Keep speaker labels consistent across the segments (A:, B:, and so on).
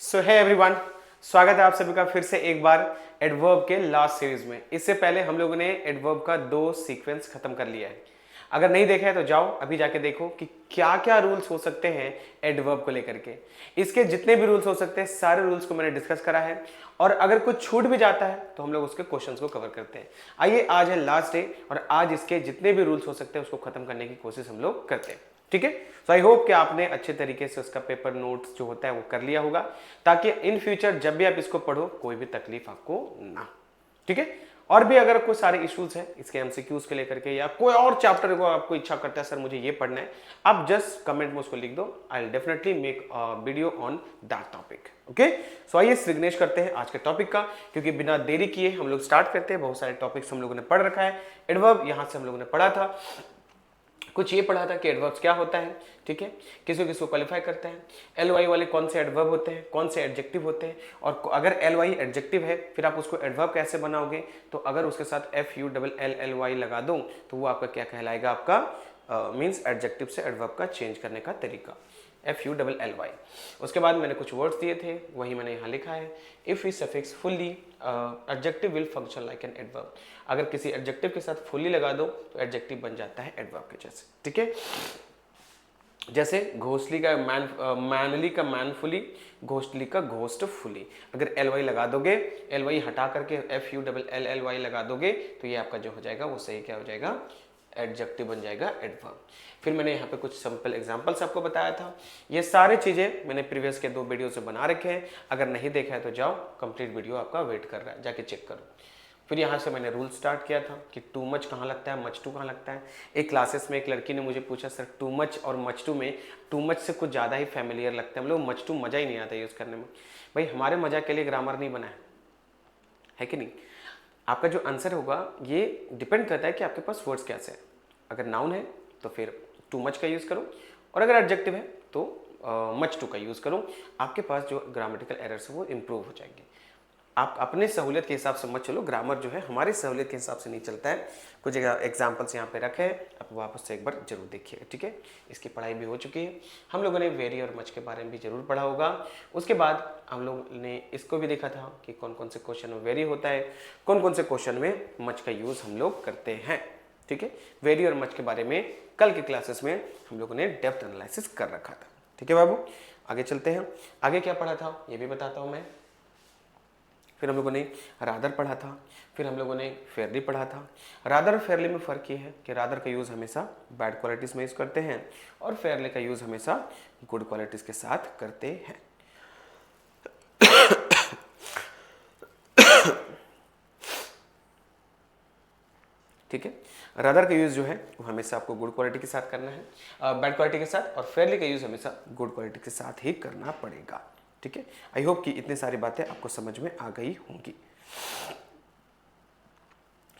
A: सो है एवरीवन, स्वागत है आप सभी का फिर से एक बार एडवर्ब के लास्ट सीरीज में। इससे पहले हम लोगों ने एडवर्ब का 2 सीक्वेंस खत्म कर लिया है। अगर नहीं देखा है तो जाओ अभी जाके देखो कि क्या क्या रूल्स हो सकते हैं एडवर्ब को लेकर के। इसके जितने भी रूल्स हो सकते हैं सारे रूल्स को मैंने डिस्कस करा है, और अगर कुछ छूट भी जाता है तो हम लोग उसके क्वेश्चंस को कवर करते हैं। आइए, आज है लास्ट डे और आज इसके जितने भी रूल्स हो सकते हैं उसको खत्म करने की कोशिश हम लोग करते हैं। ठीक है, सो आई होप कि आपने अच्छे तरीके से उसका पेपर नोट्स जो होता है वो कर लिया होगा, ताकि इन फ्यूचर जब भी आप इसको पढ़ो कोई भी तकलीफ आपको ना। ठीक है, और भी अगर कोई सारे इश्यूज हैं इसके एमसीक्यूज के लेकर के या कोई और चैप्टर को आपको इच्छा करता है सर मुझे ये पढ़ना है, आप जस्ट कमेंट में उसको लिख दो। I will definitely make a video on that topic. Okay, so आइए विघ्नेश करते हैं आज के टॉपिक का, क्योंकि बिना देरी किए हम लोग स्टार्ट करते हैं। बहुत सारे टॉपिक्स हम लोगों ने पढ़ रखा है। एडवर्ब यहां से हम लोगों ने पढ़ा था, कुछ ये पढ़ा था कि एडवर्ब्स क्या होता है। ठीक है, किसको किसको क्वालिफाई करते हैं, एल वाई वाले कौन से एडवर्ब होते हैं, कौन से एडजेक्टिव होते हैं, और अगर एल वाई एडजेक्टिव है फिर आप उसको एडवर्ब कैसे बनाओगे। तो अगर उसके साथ F U double L L Y लगा दूं तो वो आपका क्या कहलाएगा, आपका मीन्स एडजेक्टिव से एडवर्ब का चेंज करने का तरीका, F U double L Y. उसके बाद मैंने कुछ वर्ड्स दिए थे, वही मैंने यहाँ लिखा है। If we suffix fully adjective will function like an adverb. अगर किसी एडजेक्टिव के साथ फुल्ली लगा दो तो एडजेक्टिव बन जाता है एडवर्ब के जैसे। ठीक है, जैसे घोसली का मैनली का मैनफुली, घोसली का घोस्टफुली। अगर एल वाई लगा दोगे, एल वाई हटा करके F U double L L Y लगा दोगे तो ये आपका जो हो जाएगा वो सही क्या हो जाएगा, एडजेक्टिव बन जाएगा, एडवर्ब। फिर मैंने यहाँ पे कुछ सिंपल एग्जांपल्स आपको बताया था। ये सारी चीजें मैंने प्रीवियस के 2 वीडियो से बना रखे हैं। अगर नहीं देखा है तो जाओ, कंप्लीट वीडियो आपका वेट कर रहा है, जाके चेक करो। फिर यहाँ से मैंने रूल स्टार्ट किया था कि टू मच कहाँ लगता है, मच टू कहाँ लगता है। एक क्लासेस में एक लड़की ने मुझे पूछा सर टू मच और मच टू में, टू मच से कुछ ज़्यादा ही फैमिलियर लगता है, मतलब मच टू मज़ा ही नहीं आता यूज़ करने में। भाई हमारे मज़ा के लिए ग्रामर नहीं बना है कि नहीं। आपका जो आंसर होगा ये डिपेंड करता है कि आपके पास वर्ड्स कैसे हैं। अगर नाउन है तो फिर टू मच का यूज़ करो, और अगर एडजेक्टिव है तो मच टू का यूज़ करो। आपके पास जो ग्रामेटिकल एरर्स है वो इम्प्रूव हो जाएंगे। आप अपने सहूलियत के हिसाब से मत चलो, ग्रामर जो है हमारी सहूलियत के हिसाब से नहीं चलता है। कुछ एग्जाम्पल्स यहाँ पे रखे हैं, आप वापस से एक बार जरूर देखिएगा। ठीक है, इसकी पढ़ाई भी हो चुकी है। हम लोगों ने वेरी और मच के बारे में भी जरूर पढ़ा होगा। उसके बाद हम लोग ने इसको भी देखा था कि कौन कौन से क्वेश्चन में वेरी होता है, कौन कौन से क्वेश्चन में मच का यूज़ हम लोग करते हैं। ठीक है, वेरी और मच के बारे में कल के क्लासेस में हम लोगों ने डेप्थ एनालिसिस कर रखा था। ठीक है बाबू, आगे चलते हैं। आगे क्या पढ़ा था ये भी बताता हूँ मैं। फिर हम लोगों ने रादर पढ़ा था, फिर हम लोगों ने फेयरली पढ़ा था। रादर और फेयरली में फ़र्क ये है कि रादर का यूज़ हमेशा बैड क्वालिटीज़ में यूज़ करते हैं और फेयरली का यूज़ हमेशा गुड क्वालिटीज़ के साथ करते हैं। ठीक है, रादर का यूज़ जो है वो हमेशा आपको गुड क्वालिटी के साथ करना है, बैड क्वालिटी के साथ, और फेयरली का यूज़ हमेशा गुड क्वालिटी के साथ ही करना पड़ेगा। ठीक है, आई होप कि इतनी सारी बातें आपको समझ में आ गई होंगी।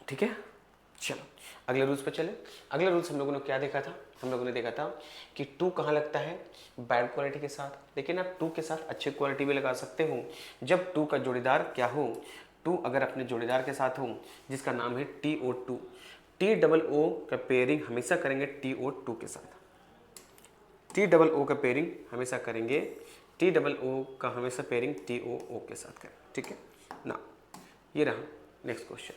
A: ठीक है, चलो अगले रूल्स पे चले। अगले रूल्स हम लोगों ने क्या देखा था, हम लोगों ने देखा था कि टू कहाँ लगता है, बैड क्वालिटी के साथ। लेकिन आप टू के साथ अच्छी क्वालिटी भी लगा सकते हो जब टू का जोड़ीदार क्या हो, टू अगर अपने जोड़ीदार के साथ हो जिसका नाम है T O two. T double O का पेयरिंग हमेशा करेंगे टी ओ टू के साथ, टी डबल ओ का पेयरिंग हमेशा करेंगे, टी डबल ओ का हमेशा पेयरिंग टी ओ ओ के साथ करें। ठीक है ना, ये रहा नेक्स्ट क्वेश्चन।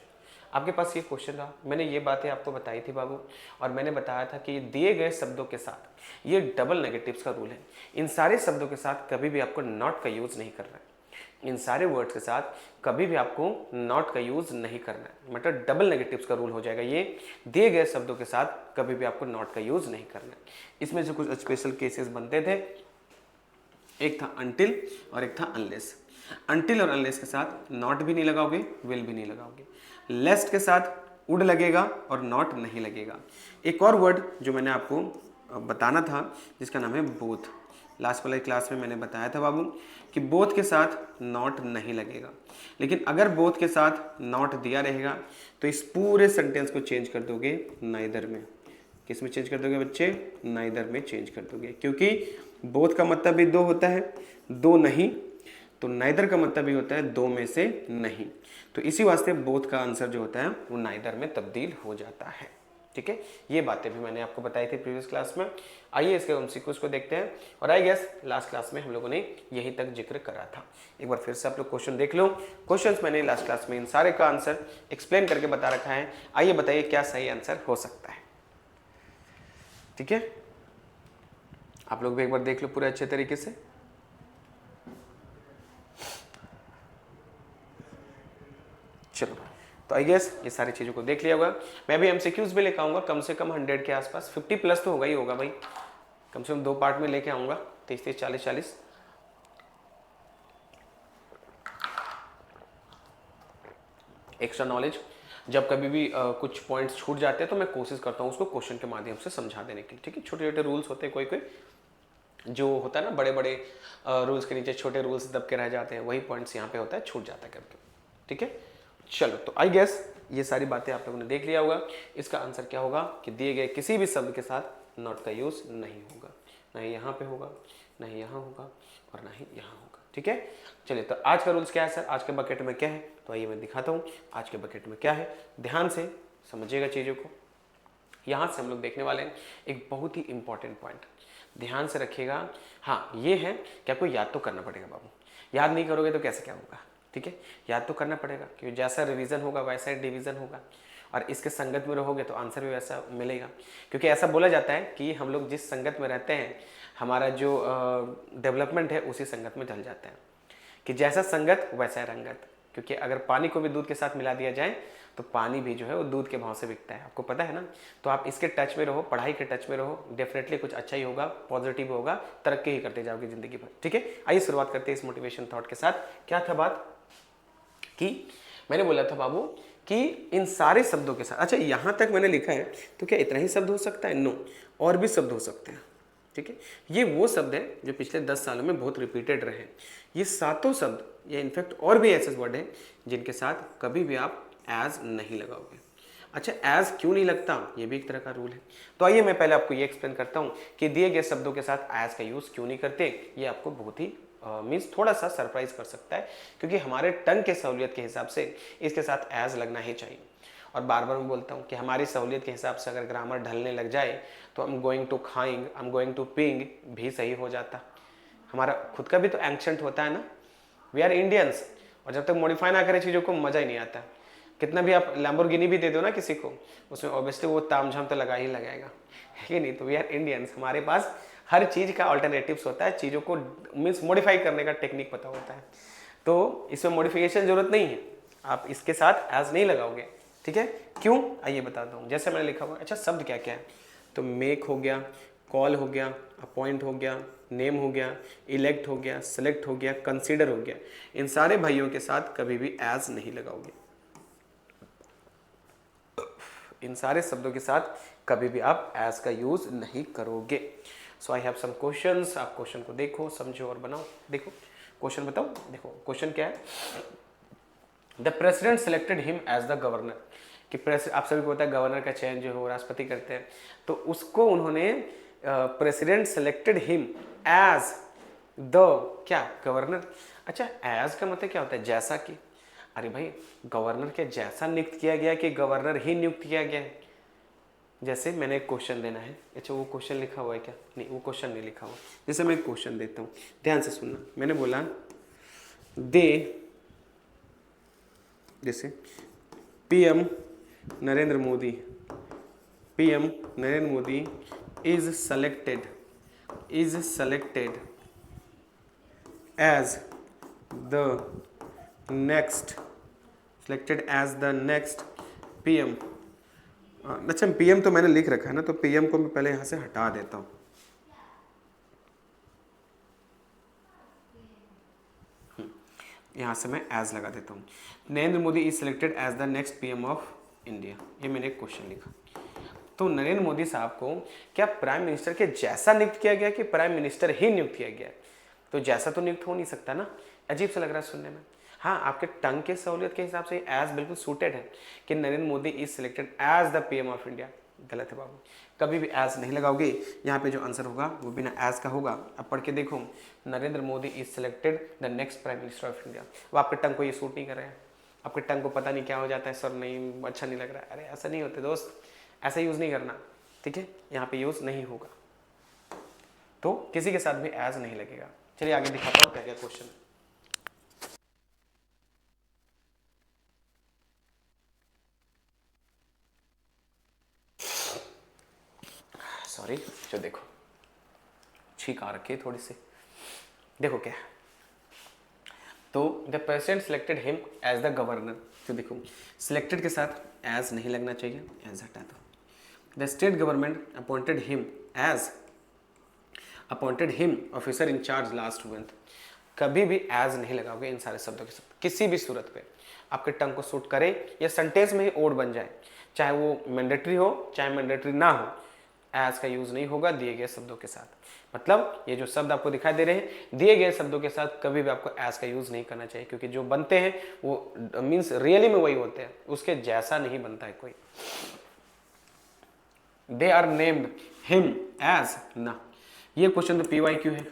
A: आपके पास ये क्वेश्चन रहा, मैंने ये बातें आपको बताई थी बाबू, और मैंने बताया था कि दिए गए शब्दों के साथ ये डबल नेगेटिव्स का रूल है। इन सारे शब्दों के साथ कभी भी आपको नॉट का यूज़ नहीं करना है। इन सारे वर्ड्स के साथ कभी भी आपको नॉट का यूज़ नहीं करना है, मतलब डबल नेगेटिव्स का रूल हो जाएगा ये। दिए गए शब्दों के साथ कभी भी आपको नॉट का यूज़ नहीं करना है। इसमें से कुछ स्पेशल केसेस बनते थे, एक था अनटिल और एक था अनलेस। अनटिल और अनलेस के साथ नॉट भी नहीं लगाओगे, विल भी नहीं लगाओगे। लेस्ट के साथ वुड लगेगा और नॉट नहीं लगेगा। एक और वर्ड जो मैंने आपको बताना था जिसका नाम है बोथ। लास्ट वाले क्लास में मैंने बताया था बाबू कि बोथ के साथ नॉट नहीं लगेगा, लेकिन अगर बोथ के साथ नॉट दिया रहेगा तो इस पूरे सेंटेंस को चेंज कर दोगे नाइदर में। किस में चेंज कर दोगे बच्चे, नाइदर में चेंज कर दोगे, क्योंकि बोथ का मतलब भी दो होता है, दो नहीं, तो नाइदर का मतलब भी होता है दो में से नहीं। तो इसी वास्ते बोथ का आंसर जो होता है वो नाइदर में तब्दील हो जाता है। ठीक है, ये बातें भी मैंने आपको बताई थी प्रीवियस क्लास में। आइए इसके एमसीक्यूज को देखते हैं, और आई गेस लास्ट क्लास में हम लोगों ने यहीं तक जिक्र करा था। एक बार फिर से आप लोग क्वेश्चन देख लो। क्वेश्चंस मैंने लास्ट क्लास में इन सारे का आंसर एक्सप्लेन करके बता रखा है। आइए बताइए क्या सही आंसर हो सकता है। ठीक है, आप लोग भी एक बार देख लो पूरे अच्छे तरीके से। चलो, तो आई गेस ये सारी चीज़ों को देख लिया होगा। मैं भी एमसीक्यूज भी लेकर आऊँगा, कम से कम 100 के आसपास, 50 प्लस तो होगा ही होगा भाई। कम से कम 2 पार्ट में लेके आऊँगा, 30-30, 40-40। एक्स्ट्रा नॉलेज, जब कभी भी कुछ पॉइंट्स छूट जाते हैं तो मैं कोशिश करता हूँ उसको क्वेश्चन के माध्यम से समझा देने के लिए। ठीक है, छोटे छोटे रूल्स होते हैं, कोई कोई जो होता है ना, बड़े बड़े रूल्स के नीचे छोटे रूल्स दब के रह जाते हैं, वही पॉइंट्स यहाँ पे होता है, छूट जाता है कभी। ठीक है, चलो, तो आई गेस ये सारी बातें आप लोगों ने देख लिया होगा। इसका आंसर क्या होगा कि दिए गए किसी भी शब्द के साथ नॉट का यूज नहीं होगा, ना ही यहाँ पे होगा, ना ही यहाँ होगा, और ना ही यहाँ होगा। ठीक है, चलिए, तो आज का रूल्स क्या है सर, आज के बकेट में क्या है, तो आइए मैं दिखाता हूँ आज के बकेट में क्या है। ध्यान से समझिएगा चीज़ों को। यहाँ से हम लोग देखने वाले हैं एक बहुत ही इंपॉर्टेंट पॉइंट, ध्यान से रखिएगा। हाँ, ये है कि आपको याद तो करना पड़ेगा बाबू, याद नहीं करोगे तो कैसे क्या होगा। ठीक है, याद तो करना पड़ेगा, क्योंकि जैसा रिवीजन होगा वैसा ही डिवीजन होगा, और इसके संगत में रहोगे तो आंसर भी वैसा मिलेगा। क्योंकि ऐसा बोला जाता है कि हम लोग जिस संगत में रहते हैं, हमारा जो डेवलपमेंट है उसी संगत में ढल जाता है, कि जैसा संगत वैसा रंगत। क्योंकि अगर पानी को भी दूध के साथ मिला दिया जाए तो पानी भी जो है वो दूध के भाव से बिकता है, आपको पता है ना। तो आप इसके टच में रहो, पढ़ाई के टच में रहो, डेफिनेटली कुछ अच्छा ही होगा, पॉजिटिव होगा, तरक्की ही करते जाओगे जिंदगी भर। ठीक है, आइए शुरुआत करते हैं इस मोटिवेशन थॉट के साथ। क्या था बात कि मैंने बोला था बाबू कि इन सारे शब्दों के साथ, अच्छा यहाँ तक मैंने लिखा है, तो क्या इतना ही शब्द हो सकता है? नो, और भी शब्द हो सकते हैं। ठीक है, ये वो शब्द है जो पिछले 10 सालों में बहुत रिपीटेड रहे। ये सातों शब्द, या इनफैक्ट और भी ऐसे वर्ड हैं जिनके साथ कभी भी आप एज नहीं लगाओगे। अच्छा, एज क्यों नहीं लगता, ये भी एक तरह का रूल है। तो आइए मैं पहले आपको ये एक्सप्लेन करता हूँ कि दिए गए शब्दों के साथ एज का यूज क्यों नहीं करते। ये आपको बहुत ही मीन्स थोड़ा सा सरप्राइज कर सकता है, क्योंकि हमारे टंग के सहूलियत के हिसाब से इसके साथ एज लगना ही चाहिए। और बार बार मैं बोलता हूँ कि हमारी सहूलियत के हिसाब से अगर ग्रामर ढलने लग जाए तो आई एम गोइंग टू खाइंग, आई एम गोइंग टू पीइंग भी सही हो जाता। हमारा खुद का भी तो एक्सेंट होता है ना, वी आर इंडियंस, और जब तक मॉडिफाई ना करें चीज़ों को मज़ा ही नहीं आता। कितना भी आप लैम्बोर्गिनी भी दे दो ना किसी को, उसमें ऑब्वियसली वो ताम झाम तो लगा ही लगाएगा, है कि नहीं। तो वी आर इंडियंस, हमारे पास हर चीज़ का ऑल्टरनेटिव्स होता है, चीज़ों को मीन्स मॉडिफाई करने का टेक्निक पता होता है। तो इसमें मॉडिफिकेशन जरूरत नहीं है, आप इसके साथ एज नहीं लगाओगे। ठीक है, क्यों, आइए बताता हूँ। जैसे मैंने लिखा हुआ, अच्छा शब्द क्या क्या है, तो मेक हो गया, कॉल हो गया, अपॉइंट हो गया, नेम हो गया, इलेक्ट हो गया, सेलेक्ट हो गया, कंसीडर हो गया। इन सारे भाइयों के साथ कभी भी एज नहीं लगाओगे। इन सारे शब्दों के साथ कभी भी आप एज का यूज नहीं करोगे। सो आई हैव सम क्वेश्चंस, आप क्वेश्चन को देखो, समझो और बनाओ। देखो क्वेश्चन बताओ, देखो क्वेश्चन क्या है। The president selected him as the governor, कि आप सभी को पता है गवर्नर का चयन जो है वो राष्ट्रपति करते हैं, तो उसको उन्होंने president selected him as the क्या, गवर्नर। अच्छा, एज का मतलब क्या होता है, जैसा कि। अरे भाई, गवर्नर के जैसा नियुक्त किया गया कि गवर्नर ही नियुक्त किया गया है। जैसे मैंने एक क्वेश्चन देना है, अच्छा वो क्वेश्चन लिखा हुआ है क्या, नहीं वो क्वेश्चन नहीं लिखा हुआ। जैसे मैं एक क्वेश्चन देता हूँ, ध्यान से सुनना। मैंने बोला दे, जैसे PM Narendra Modi, PM Narendra Modi is selected as the next, selected as the next PM. अच्छा, पीएम तो मैंने लिख रखा है ना, तो पीएम को मैं पहले यहाँ से हटा देता हूँ। यहाँ से मैं एज लगा देता हूँ। Narendra Modi is selected as the next PM of India, ये मैंने एक क्वेश्चन लिखा। तो नरेंद्र मोदी साहब को क्या प्राइम मिनिस्टर के जैसा नियुक्त किया गया कि प्राइम मिनिस्टर ही नियुक्त किया गया? तो जैसा तो नियुक्त हो नहीं सकता ना, अजीब सा लग रहा है सुनने में। हाँ, आपके टंग के सहूलियत के हिसाब से एज बिल्कुल सूटेड है कि Narendra Modi is selected as the PM of India. गलत है बाबू, कभी भी एज नहीं लगाओगे। यहाँ पे जो आंसर होगा वो बिना एज का होगा। अब पढ़ के देखो, Narendra Modi is selected the next prime minister of India. वो आपके टंग को ये सूट नहीं कर रहा है, आपके टंग को पता नहीं क्या हो जाता है, सर नहीं अच्छा नहीं लग रहा है। अरे ऐसा नहीं होते दोस्त, ऐसा यूज नहीं करना, ठीक है, यहाँ पे यूज नहीं होगा, तो किसी के साथ भी एज नहीं लगेगा। चलिए आगे दिखाता हूँ क्या क्या क्वेश्चन है। सॉरी, जो देखो छींक आ रखी है थोड़ी सी, देखो क्या है। तो the president selected him as the governor, तो देखो सिलेक्टेड के साथ एज नहीं लगना चाहिए, एज हटा दो। The state government appointed him officer in charge last month, कभी भी एज नहीं लगाओगे इन सारे शब्दों के साथ किसी भी सूरत पे, आपके टंग को सूट करे या सेंटेंस में ही ओड बन जाए, चाहे वो मैंडेटरी हो चाहे मैंडेटरी ना हो, एज का यूज नहीं होगा दिए गए शब्दों के साथ। मतलब ये जो शब्द आपको दिखाई दे रहे हैं दिए गए शब्दों के साथ कभी भी आपको एज का यूज नहीं करना चाहिए, क्योंकि जो बनते हैं वो मीन्स रियली में वही होते हैं, उसके जैसा नहीं बनता है कोई। They are named him as ना, ये क्वेश्चन तो PYQ है।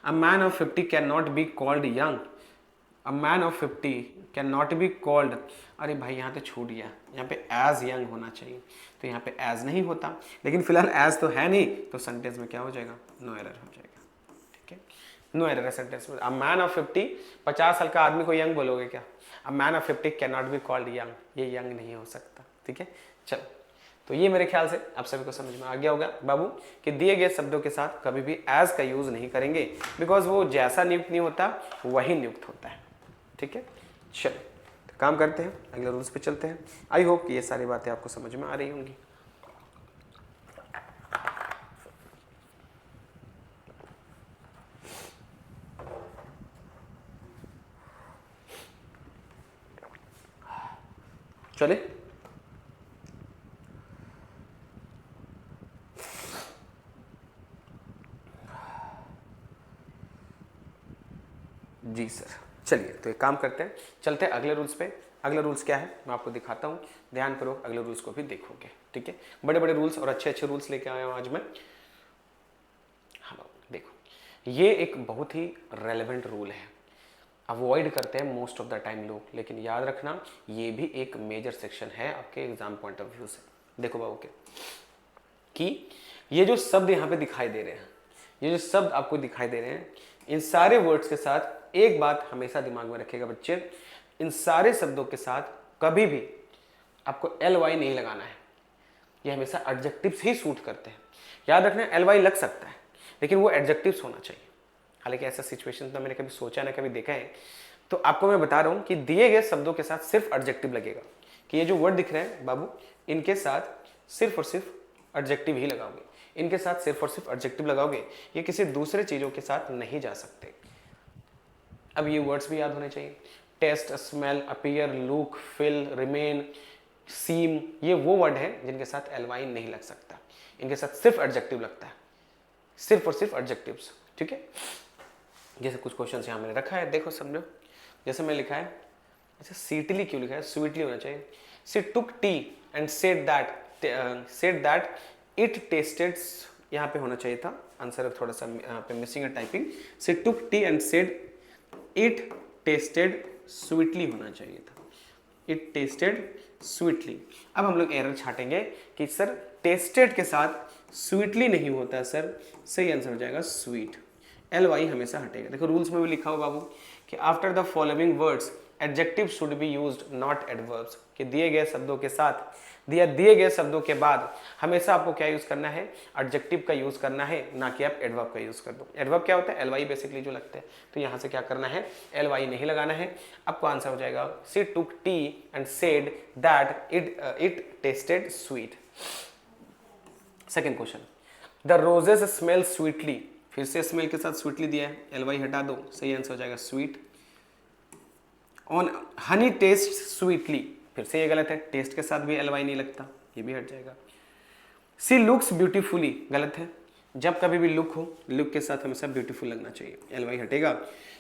A: A man of 50 can not be called young, a man of 50 can not be called, अरे भाई यहाँ तो छूट गया, यहाँ पे एज यंग होना चाहिए, तो यहाँ पे एज नहीं होता, लेकिन फिलहाल एज तो है नहीं, तो सेंटेंस में क्या हो जाएगा, नो एरर हो जाएगा, ठीक है, नो एरर है सेंटेंस में। अ मैन ऑफ 50, 50 साल का आदमी को यंग बोलोगे क्या, अ man of 50 can not be called young, ये यंग नहीं हो सकता, ठीक है। चलो, तो ये मेरे ख्याल से आप सभी को समझ में आ गया होगा बाबू कि दिए गए शब्दों के साथ कभी भी एज का यूज नहीं करेंगे, बिकॉज वो जैसा नियुक्त नहीं होता वही नियुक्त होता है, ठीक है। चलो तो काम करते हैं, अगले रूल्स पे चलते हैं। आई होप कि ये सारी बातें आपको समझ में आ रही होंगी। चले, जी सर। चलिए तो एक काम करते हैं, चलते हैं अगले रूल्स पे। अगले रूल्स क्या है मैं आपको दिखाता हूँ, ध्यानपूर्वक अगले रूल्स को भी देखोगे, ठीक है। बड़े बड़े रूल्स और अच्छे अच्छे रूल्स लेके आया हूँ आज मैं। हाँ देखो, ये एक बहुत ही रेलेवेंट रूल है, अवॉइड करते हैं मोस्ट ऑफ द टाइम लोग, लेकिन याद रखना ये भी एक मेजर सेक्शन है आपके एग्जाम पॉइंट ऑफ व्यू से। देखो बाबू के कि ये जो शब्द यहाँ पे दिखाई दे रहे हैं, ये जो शब्द आपको दिखाई दे रहे हैं, इन सारे वर्ड्स के साथ एक बात हमेशा दिमाग में रखिएगा बच्चे, इन सारे शब्दों के साथ कभी भी आपको ly नहीं लगाना है, ये हमेशा एडजेक्टिव्स ही सूट करते हैं। याद रखना ly लग सकता है लेकिन वो एडजेक्टिव्स होना चाहिए। हालांकि ऐसा सिचुएशन तो मैंने कभी सोचा ना कभी देखा है, तो आपको मैं बता रहा हूं कि दिए गए शब्दों के साथ सिर्फ एडजेक्टिव लगेगा, कि ये जो वर्ड दिख रहे हैं बाबू इनके साथ सिर्फ और सिर्फ एडजेक्टिव ही लगाओगे, इनके साथ सिर्फ और सिर्फ एडजेक्टिव लगाओगे, ये किसी दूसरे चीजों के साथ नहीं जा सकते। अब ये वर्ड्स भी याद होने चाहिए, taste, smell, appear, look, feel, remain, seem, ये वो वर्ड हैं जिनके साथ ly नहीं लग सकता, इनके साथ सिर्फ एडजेक्टिव लगता है, सिर्फ और सिर्फ एडजेक्टिव्स, ठीक है। जैसे कुछ क्वेश्चन यहाँ मैंने रखा है, देखो समझो, जैसे मैं लिखा है, अच्छा सीटली क्यों लिखा है, स्वीटली होना चाहिए। She took tea and said that it tasted, यहाँ पे होना चाहिए था, आंसर थोड़ा सा यहाँ पे मिसिंग है typing. She took tea and said it tasted sweetly होना चाहिए था, इट टेस्टेड स्वीटली। अब हम लोग एरर छाटेंगे कि सर टेस्टेड के साथ स्वीटली नहीं होता सर, सही आंसर हो जाएगा स्वीट, ly हमेशा हटेगा। देखो रूल्स में भी लिखा हो बाबू कि after the following words adjective should be used not adverbs, कि दिए गए शब्दों के साथ दिए गए शब्दों के बाद हमेशा आपको क्या यूज करना है, एडजेक्टिव का यूज करना है, ना कि आप एडवर्ब का यूज कर दो। एडवर्ब क्या होता है, ly बेसिकली जो लगता है, तो यहां से क्या करना है, ly नहीं लगाना है। आपको आंसर हो जाएगा she took tea and said that it tasted sweet. Second question, the roses smell sweetly, फिर से स्मेल के साथ स्वीटली दिया है, ly हटा दो, सही आंसर हो जाएगा sweet. On honey taste sweetly, फिर से ये गलत है, टेस्ट के साथ भी ly नहीं लगता, ये भी हट जाएगा। सी लुक्स ब्यूटीफुली, गलत है, जब कभी भी लुक हो, लुक के साथ हमेशा ब्यूटीफुल लगना चाहिए, ly हटेगा।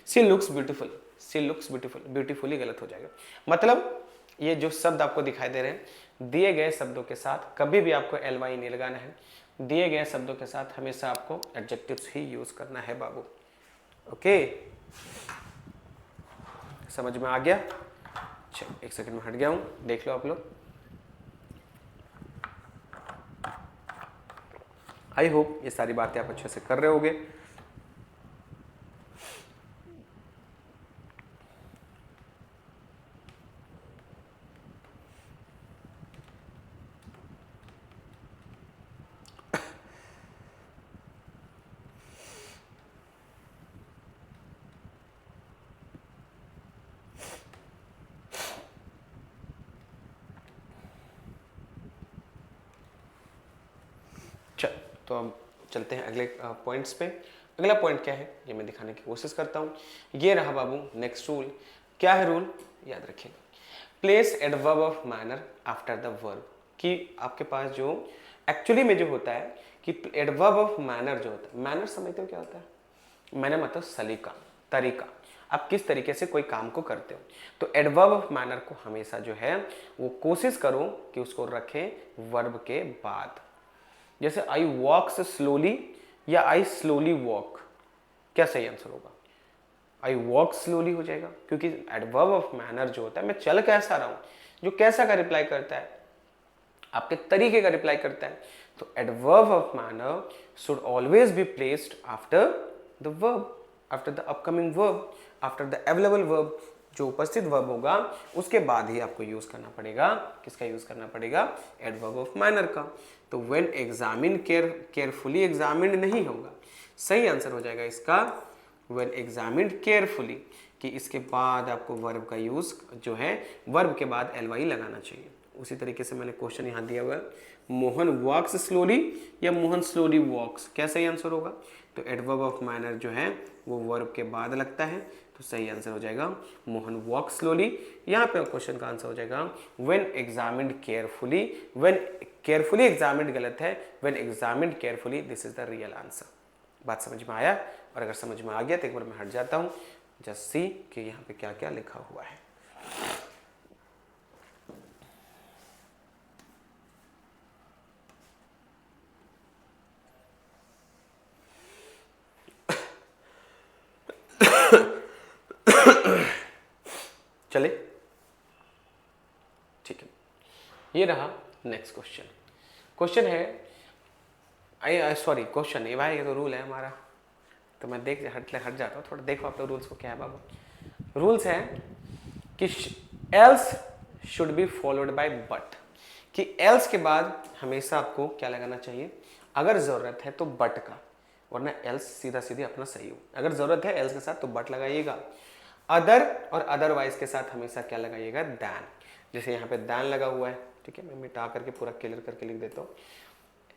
A: सी लुक्स ब्यूटीफुल, सी लुक्स ब्यूटीफुल, ब्यूटीफुली गलत हो जाएगा। मतलब ये जो शब्द आपको दिखाई दे रहे हैं, दिए गए शब्दों के साथ कभी भी आपको ly नहीं लगाना है, दिए गए शब्दों के साथ हमेशा आपको एडजेक्टिव्स ही यूज करना है बाबू, ओके। समझ में आ गया? चलो एक सेकंड में हट गया हूं, देख लो आप लोग। आई होप ये सारी बातें आप अच्छे से कर रहे होगे। चल, तो अब चलते हैं अगले पॉइंट्स पे। अगला पॉइंट क्या है ये मैं दिखाने की कोशिश करता हूँ। ये रहा बाबू नेक्स्ट रूल। क्या है रूल, याद रखिएगा। Place adverb of manner after the verb. कि आपके पास जो एक्चुअली में जो होता है कि एडवर्ब ऑफ मैनर जो होता है, मैनर समझते हो क्या होता है? मैनर मतलब सलीका, तरीका, आप किस तरीके से कोई काम को करते हो। तो एडवर्ब ऑफ मैनर को हमेशा जो है वो कोशिश करो कि उसको रखें वर्ब के बाद। जैसे आई वॉक्स स्लोली या आई स्लोली वॉक, क्या सही आंसर होगा? आई वॉक स्लोली हो जाएगा, क्योंकि एडवर्ब ऑफ मैनर जो होता है मैं चल कैसा रहा हूं, जो कैसा का रिप्लाई करता है, आपके तरीके का रिप्लाई करता है। तो adverb of manner should always be placed after the verb, after the upcoming verb, after the available verb. जो उपस्थित वर्ब होगा उसके बाद ही आपको यूज करना पड़ेगा, किसका यूज करना पड़ेगा? एडवर्ब ऑफ मैनर का। तो व्हेन एग्जामिन केयरफुली एग्जामिन्ड नहीं होगा, सही आंसर हो जाएगा इसका व्हेन एग्जामिन्ड केयरफुली, कि इसके बाद आपको वर्ब का यूज जो है वर्ब के बाद एलवाई लगाना चाहिए। उसी तरीके से मैंने क्वेश्चन यहाँ दिया हुआ है, मोहन वॉक्स स्लोली या मोहन स्लोली वॉक्स, क्या सही आंसर होगा? तो एडवर्ब ऑफ मैनर जो है वो वर्ब के बाद लगता है, तो सही आंसर हो जाएगा मोहन वॉक स्लोली। यहाँ पे क्वेश्चन का आंसर हो जाएगा when examined carefully. When carefully examined गलत है, when examined carefully this is the real answer. बात समझ में आया? और अगर समझ में आ गया तो एक बार मैं हट जाता हूँ, जस्ट सी कि यहाँ पे क्या क्या लिखा हुआ है। चले, ठीक है, ये रहा नेक्स्ट क्वेश्चन। क्वेश्चन है, सॉरी क्वेश्चन नहीं भाई, ये तो रूल है हमारा, तो मैं हट जाता हूँ थोड़ा। देखो आप लोग रूल्स को, क्या है बाबू? रूल्स है कि else should be followed by but, कि एल्स के बाद हमेशा आपको क्या लगाना चाहिए? अगर जरूरत है तो बट का, वरना एल्स सीधा सीधी अपना सही हो। अगर जरूरत है एल्स के साथ तो बट लगाइएगा। अदर और अदरवाइज के साथ हमेशा क्या लगाइएगा? दैन। जैसे यहाँ पे दैन लगा हुआ है, ठीक है, मैं मिटा करके पूरा क्लियर करके लिख देता हूँ।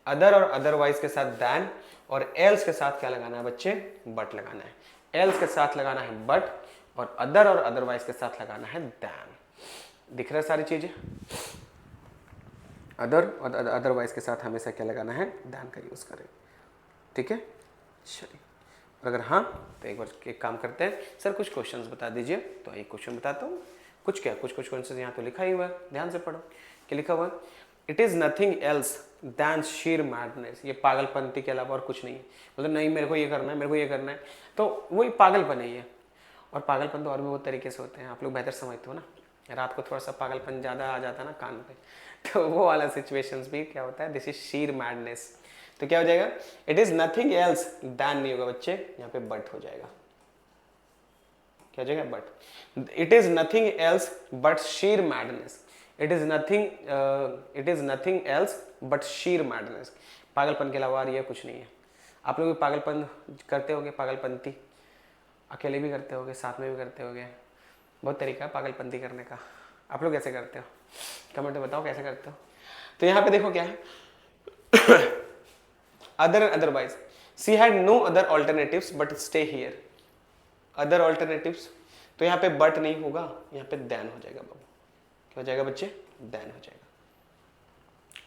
A: अदर और अदरवाइज के साथ दैन, और एल्स के साथ क्या लगाना है बच्चे? बट लगाना है। एल्स के साथ लगाना है बट, और अदर और अदरवाइज के साथ लगाना है दैन। दिख रहा है सारी चीजें? अदर और अदरवाइज के साथ हमेशा क्या लगाना है? दैन का यूज करें, ठीक है। चलिए, और अगर हाँ तो एक बार एक काम करते हैं, सर कुछ क्वेश्चंस बता दीजिए। तो एक क्वेश्चन बताता हूँ। कुछ क्या, कुछ क्वेश्चन यहाँ तो लिखा ही हुआ है, ध्यान से पढ़ो। क्या लिखा हुआ है? It is nothing else than sheer madness. ये पागलपंती के अलावा और कुछ नहीं है। मतलब नहीं मेरे को ये करना है, मेरे को ये करना है, तो वही पागलपन है ये। और पागलपन तो और भी बहुत तरीके से होते हैं, आप लोग बेहतर समझते हो ना। रात को थोड़ा सा पागलपन ज़्यादा आ जाता है ना कान पे, तो वो वाला सिचुएशंस भी क्या होता है? This is sheer madness. तो क्या हो जाएगा? It is nothing else than नहीं होगा बच्चे, यहाँ पे बट हो जाएगा। क्या हो जाएगा? But. It is nothing else but sheer madness. It is nothing else but sheer madness. पागलपन के अलावा और ये कुछ नहीं है। आप लोग भी पागलपन करते होगे, पागलपंती अकेले भी करते होगे, साथ में भी करते होगे, बहुत तरीका है पागलपंती करने का। आप लोग कैसे करते हो? कमेंट में बताओ कैसे करते हो। तो यहाँ पे देखो क्या है, other otherwise, she had no other alternatives but stay here. Other alternatives, तो यहाँ पे बट नहीं होगा, यहाँ पे देन हो जाएगा बाबू। क्या हो जाएगा बच्चे? देन हो जाएगा।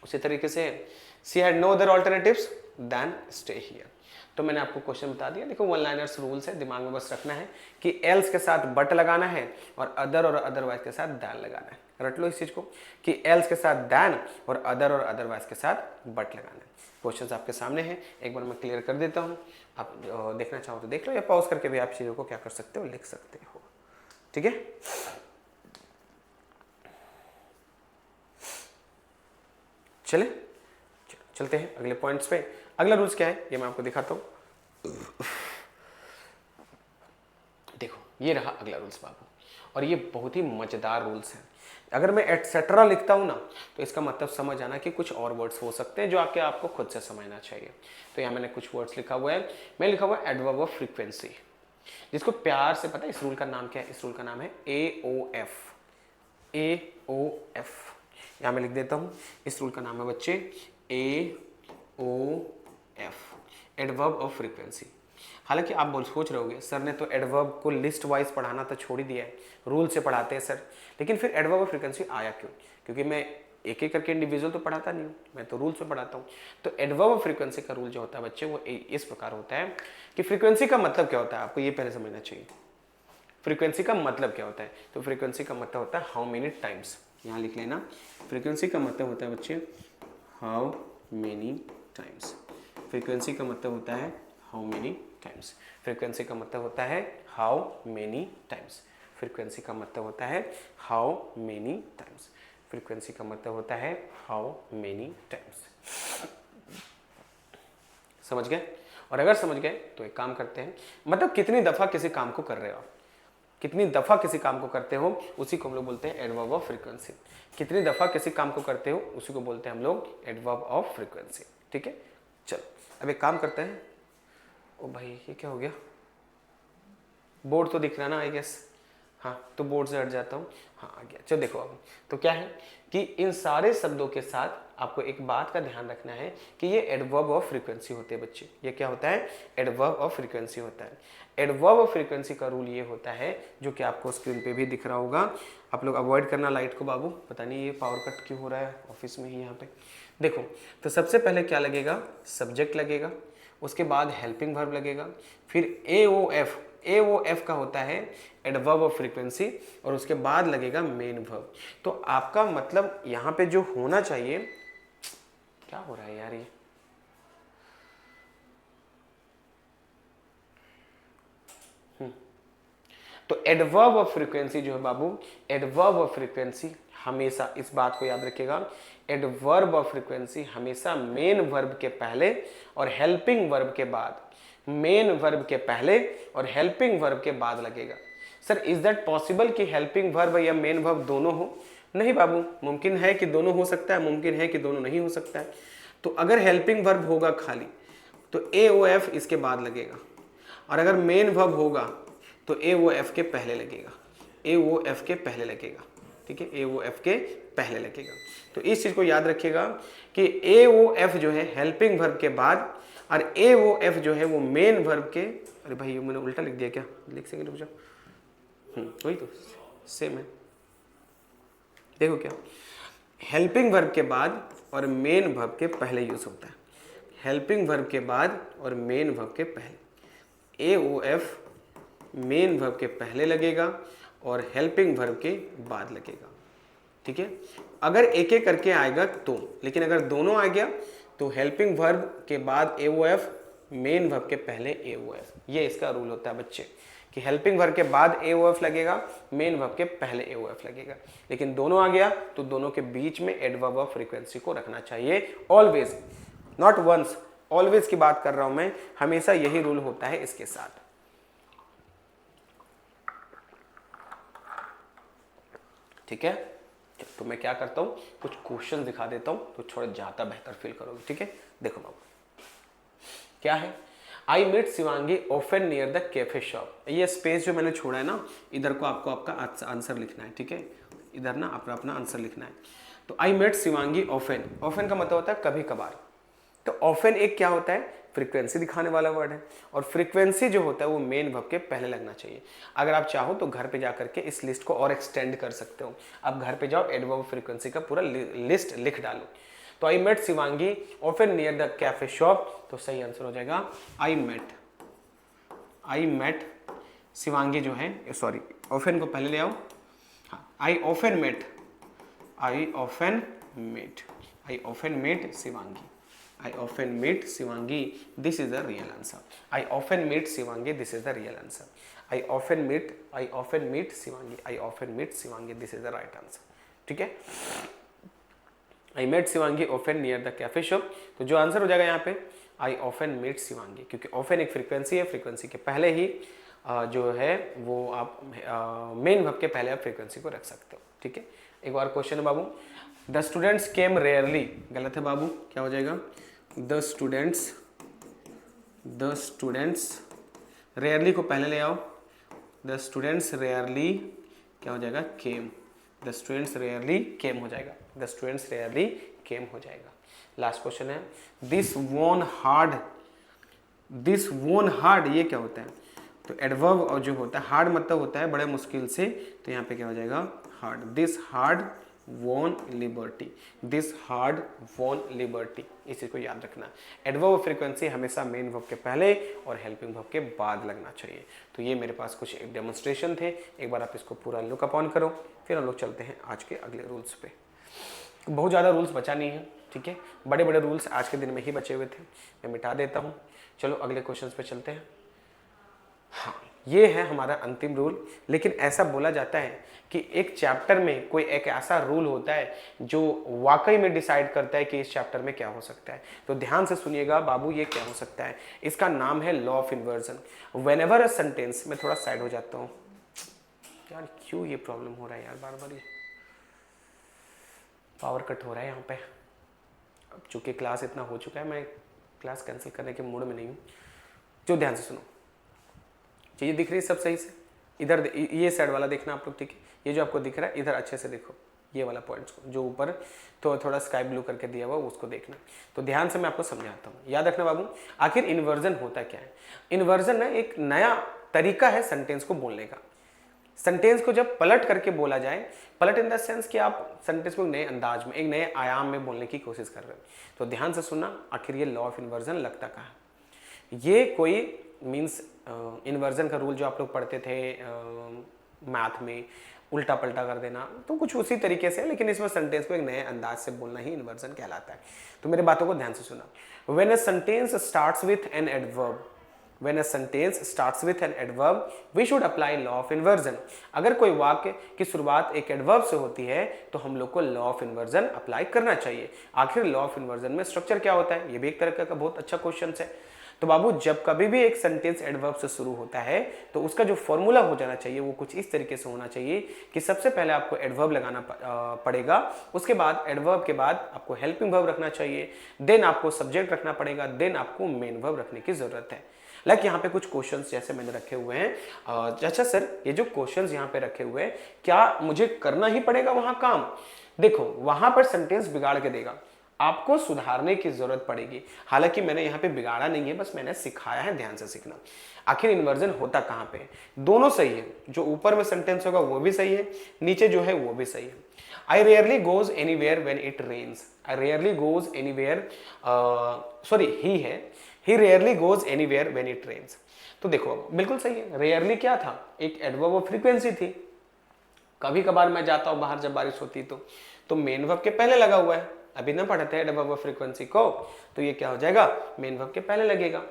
A: उसी तरीके से she had no other alternatives than stay here. तो मैंने आपको क्वेश्चन बता दिया। देखो वन लाइनर्स रूल्स है, दिमाग में बस रखना है कि एल्स के साथ बट लगाना है और अदरवाइज के साथ दैन लगाना है। रट लो इस चीज को कि एल्स के साथ दैन और अदरवाइज के साथ बट लगाना है। क्वेश्चंस आपके सामने हैं, एक बार मैं क्लियर कर देता हूँ। आप देखना चाहो तो देख लो, या पॉज करके भी आप चीज़ों को क्या कर सकते हो? लिख सकते हो, ठीक है। चले, चलते हैं अगले पॉइंट्स पे। अगला रूल्स क्या है ये मैं आपको दिखाता हूं। देखो ये रहा अगला रूल्स बाबू, और ये बहुत ही मजेदार रूल्स है। अगर मैं एटसेट्रा लिखता हूं ना तो इसका मतलब समझ आना कि कुछ और वर्ड्स हो सकते हैं जो आपको खुद से समझना चाहिए। तो यहाँ मैंने कुछ वर्ड्स लिखा हुआ है, मैं लिखा हुआ है एडवर्ब ऑफ फ्रीक्वेंसी, जिसको प्यार से पता है इस रूल का नाम क्या है, इस रूल का नाम है AOF। AOF यहाँ मैं लिख देता हूं, इस रूल का नाम है बच्चे AOF, एडवर्ब ऑफ फ्रीक्वेंसी। हालांकि आप सोच रहे होगे सर ने तो एडवर्ब को लिस्ट वाइज पढ़ाना तो छोड़ ही दिया है, रूल से पढ़ाते हैं सर, लेकिन फिर एडवर्ब ऑफ फ्रीक्वेंसी आया क्यों? क्योंकि मैं एक एक करके इंडिविजुअल तो पढ़ाता नहीं हूँ, मैं तो रूल से पढ़ाता हूँ। तो एडवर्ब ऑफ फ्रीक्वेंसी का रूल जो होता है बच्चे वो इस प्रकार होता है कि फ्रीक्वेंसी का मतलब क्या होता है, आपको ये पहले समझना चाहिए। फ्रीक्वेंसी का मतलब क्या होता है? तो फ्रीक्वेंसी का मतलब होता है हाउ मेनी टाइम्स, यहाँ लिख लेना। फ्रीक्वेंसी का मतलब होता है बच्चे हाउ मेनी टाइम्स। फ्रीक्वेंसी का मतलब होता है हाउ मेनी टाइम्स। फ्रीक्वेंसी का मतलब होता है हाउ मेनी टाइम्स। फ्रीक्वेंसी का मतलब होता है हाउ मेनी टाइम्स। फ्रीक्वेंसी का मतलब होता है हाउ मेनी टाइम्स। समझ गए? और अगर समझ गए तो एक काम करते हैं, मतलब कितनी दफा किसी काम को कर रहे हो आप, कितनी दफा किसी काम को करते हो उसी को हम लोग बोलते हैं एडवर्ब ऑफ फ्रीक्वेंसी। कितनी दफा किसी काम को करते हो उसी को बोलते हैं हम लोग एडवर्ब ऑफ फ्रीक्वेंसी। ठीक है, चलो अब एक काम करते हैं। ओ भाई ये क्या हो गया, बोर्ड तो दिख रहा ना आई गेस, हाँ तो बोर्ड से हट जाता हूँ, हाँ आ गया। चलो देखो अब तो क्या है कि इन सारे शब्दों के साथ आपको एक बात का ध्यान रखना है कि ये एडवर्ब ऑफ फ्रीक्वेंसी होते हैं बच्चे। ये क्या होता है? एडवर्ब ऑफ फ्रीक्वेंसी होता है। एडवर्ब ऑफ फ्रीक्वेंसी का रूल ये होता है जो कि आपको स्क्रीन पे भी दिख रहा होगा। आप लोग अवॉइड करना लाइट को बाबू, पता नहीं ये पावर कट क्यों हो रहा है ऑफिस में ही यहाँ पे। देखो तो सबसे पहले क्या लगेगा, सब्जेक्ट लगेगा, उसके बाद हेल्पिंग वर्ब लगेगा, फिर AOF, AOF का होता है एडवर्ब ऑफ फ्रीक्वेंसी, और उसके बाद लगेगा मेन वर्ब। तो आपका मतलब यहाँ पे जो होना चाहिए, क्या हो रहा है यार ये, तो एडवर्ब ऑफ फ्रीक्वेंसी जो है बाबू, एडवर्ब ऑफ फ्रीक्वेंसी हमेशा इस बात को याद रखिएगा, एडवर्ब ऑफ फ्रीक्वेंसी हमेशा मेन वर्ब के पहले और हेल्पिंग वर्ब के बाद, मेन वर्ब के पहले और हेल्पिंग वर्ब के बाद लगेगा। सर इज दैट पॉसिबल कि हेल्पिंग वर्ब या मेन वर्ब दोनों हो? नहीं बाबू, मुमकिन है कि दोनों हो सकता है, मुमकिन है कि दोनों नहीं हो सकता है। तो अगर हेल्पिंग वर्ब होगा खाली तो AOF इसके बाद लगेगा, और अगर मेन वर्ब होगा तो AOF के पहले लगेगा, AOF के पहले लगेगा। ठीक है, AOF के पहले लगेगा। तो इस चीज को याद रखिएगा कि AOF जो है हेल्पिंग वर्ब के बाद और AOF जो है वो मेन वर्ब के, अरे भाई मैंने उल्टा लिख दिया क्या, लिख सकेंगे रुक जाओ, वही तो सेम है। देखो क्या, हेल्पिंग वर्ब के बाद और मेन वर्ब के पहले यूज होता है, हेल्पिंग वर्ब के बाद और मेन वर्ब के पहले। AOF मेन वर्ब के पहले लगेगा और हेल्पिंग वर्ब के बाद लगेगा। ठीक है, अगर एक एक करके आएगा तो, लेकिन अगर दोनों आ गया तो हेल्पिंग वर्ब के बाद AOF, मेन वर्ब के पहले AOF। ये इसका रूल होता है बच्चे कि हेल्पिंग वर्ब के बाद AOF लगेगा, मेन वर्ब के पहले AOF लगेगा। लेकिन दोनों आ गया तो दोनों के बीच में एडवर्ब ऑफ फ्रीक्वेंसी को रखना चाहिए ऑलवेज, नॉट वंस, ऑलवेज की बात कर रहा हूं मैं, हमेशा यही रूल होता है इसके साथ। ठीक है, तो मैं क्या करता हूं, कुछ क्वेश्चन दिखा देता हूं तो थोड़ा ज्यादा बेहतर फील करोगे। ठीक है, देखो बाबू क्या है, I met Shivangi often near the cafe shop. ये स्पेस जो मैंने छोड़ा है ना, इधर को आपको आपका आंसर लिखना है। ठीक है, इधर ना अपना अपना आंसर लिखना है। तो I met Shivangi often, often का मतलब होता है कभी कभार। तो ऑफन एक क्या होता है, फ्रीक्वेंसी दिखाने वाला वर्ड है, और फ्रीक्वेंसी जो होता है वो मेन वर्ब के पहले लगना चाहिए। अगर आप चाहो तो घर पे जा करके इस लिस्ट को और एक्सटेंड कर सकते हो। आप घर पे जाओ, एडवर्ब फ्रीक्वेंसी का पूरा लिस्ट लिख डालो। तो I met Shivangi often near the cafe shop, तो सही आंसर हो जाएगा आई मेट शिवांगी जो है, सॉरी ऑफन को पहले ले आओ, I often met Shivangi, I often meet Shivangi, this is the real answer. I often meet Shivangi, this is the real answer. I often meet Shivangi, this is the right answer. ठीक है, I met Shivangi often near the cafe shop, तो जो answer हो जाएगा यहाँ पे I often meet Shivangi, क्योंकि often एक फ्रीक्वेंसी है, फ्रीक्वेंसी के पहले ही जो है वो आप मेन वर्ब के पहले आप फ्रीक्वेंसी को रख सकते हो। ठीक है, एक और क्वेश्चन है बाबू, द स्टूडेंट्स केम रेयरली, गलत है बाबू, क्या हो जाएगा, द स्टूडेंट्स रेयरली को पहले ले आओ, द स्टूडेंट्स रेयरली क्या हो जाएगा, केम, द स्टूडेंट्स रेयरली केम हो जाएगा, द स्टूडेंट्स रेयरली केम हो जाएगा। लास्ट क्वेश्चन है, दिस वोन हार्ड, ये क्या होता है, तो एडवर्ब और जो होता है हार्ड मतलब होता है बड़े मुश्किल से, तो यहाँ पे क्या हो जाएगा, hard, this hard won liberty, this hard won liberty, इस चीज को याद रखना। एडवर्ब फ्रीक्वेंसी हमेशा मेन वर्ब के पहले और हेल्पिंग वर्ब के बाद लगना चाहिए। तो ये मेरे पास कुछ डेमोन्स्ट्रेशन थे, एक बार आप इसको पूरा लुक अप ऑन करो, फिर हम लोग चलते हैं आज के अगले रूल्स पे। बहुत ज़्यादा रूल्स बचा नहीं है, ठीक है, बड़े बड़े रूल्स आज के दिन में ही बचे हुए थे, मैं मिटा देता हूँ। चलो अगले क्वेश्चन पे चलते हैं। हाँ, ये है हमारा अंतिम रूल, लेकिन ऐसा बोला जाता है कि एक चैप्टर में कोई एक ऐसा रूल होता है जो वाकई में डिसाइड करता है कि इस चैप्टर में क्या हो सकता है। तो ध्यान से सुनिएगा बाबू, ये क्या हो सकता है, इसका नाम है law of inversion. Whenever a sentence, मैं थोड़ा साइड हो जाता हूँ यार, क्यों ये प्रॉब्लम हो रहा है यार, बार बार ये पावर कट हो रहा है यहाँ पे। अब चूंकि क्लास इतना हो चुका है, मैं क्लास कैंसिल करने के मूड में नहीं हूँ। जो ध्यान से सुनो, चीज़ें दिख रही है सब सही से, इधर ये साइड वाला देखना आप लोग, ठीक है, ये जो आपको दिख रहा है इधर अच्छे से देखो, ये वाला पॉइंट्स को जो ऊपर तो थोड़ा स्काई ब्लू करके दिया हुआ उसको देखना। तो ध्यान से मैं आपको समझाता हूँ, याद रखना बाबू। आखिर इन्वर्जन होता क्या है, इन्वर्जन ना एक नया तरीका है सेंटेंस को बोलने का। सेंटेंस को जब पलट करके बोला जाए, पलट इन द सेंस कि आप सेंटेंस को नए अंदाज में, एक नए आयाम में बोलने की कोशिश कर रहे हो। तो ध्यान से सुनना, आखिर ये लॉ ऑफ इन्वर्जन लगता कहाँ है। ये कोई मीन्स इन्वर्जन का रूल जो आप लोग पढ़ते थे मैथ में, उल्टा पलटा कर देना, तो कुछ उसी तरीके से, लेकिन इसमें सेंटेंस को एक नए अंदाज से बोलना ही इन्वर्जन कहलाता है। तो मेरे बातों को ध्यान से सुना। When a sentence starts with an adverb, When a sentence starts with an adverb, we should apply law of inversion. अगर कोई वाक्य की शुरुआत एक एडवर्ब से होती है तो हम लोग को लॉ ऑफ इन्वर्जन अप्लाई करना चाहिए। आखिर लॉ ऑफ इन्वर्जन में स्ट्रक्चर क्या होता है, ये भी एक तरह का बहुत अच्छा क्वेश्चन है। तो बाबू, जब कभी भी एक सेंटेंस एडवर्ब से शुरू होता है तो उसका जो फॉर्मूला हो जाना चाहिए वो कुछ इस तरीके से होना चाहिए कि सबसे पहले आपको एडवर्ब लगाना पड़ेगा, उसके बाद एडवर्ब के बाद आपको हेल्पिंग वर्ब रखना चाहिए, देन आपको सब्जेक्ट रखना पड़ेगा, देन आपको मेन वर्ब रखने की जरूरत है। लाइक यहाँ पे कुछ क्वेश्चंस जैसे मैंने रखे हुए हैं, अच्छा सर ये जो क्वेश्चंस यहाँ पे रखे हुए हैं, क्या मुझे करना ही पड़ेगा वहां काम? देखो, वहां पर सेंटेंस बिगाड़ के देगा, आपको सुधारने की जरूरत पड़ेगी। हालांकि मैंने यहाँ पे बिगाड़ा नहीं है, बस मैंने सिखाया है, ध्यान से सीखना। आखिर इन्वर्जन होता कहाँ पे, दोनों सही है, जो ऊपर में सेंटेंस होगा वो भी सही है, नीचे जो है वो भी सही है। I rarely goes anywhere when it rains, I rarely goes anywhere, sorry he है, he rarely goes anywhere when it rains. तो देखो बिल्कुल सही है, रेयरली क्या था, एक एडवर्ब ऑफ फ्रीक्वेंसी थी, कभी कभार मैं जाता हूं बाहर जब बारिश होती तो मेन वर्ब के पहले लगा हुआ है, अभी ना पढ़ते हैं एडवर्ब ऑफ फ्रीक्वेंसी को, तो ये क्या हो जाएगा, मेन वर्ब के पहले लगेगा।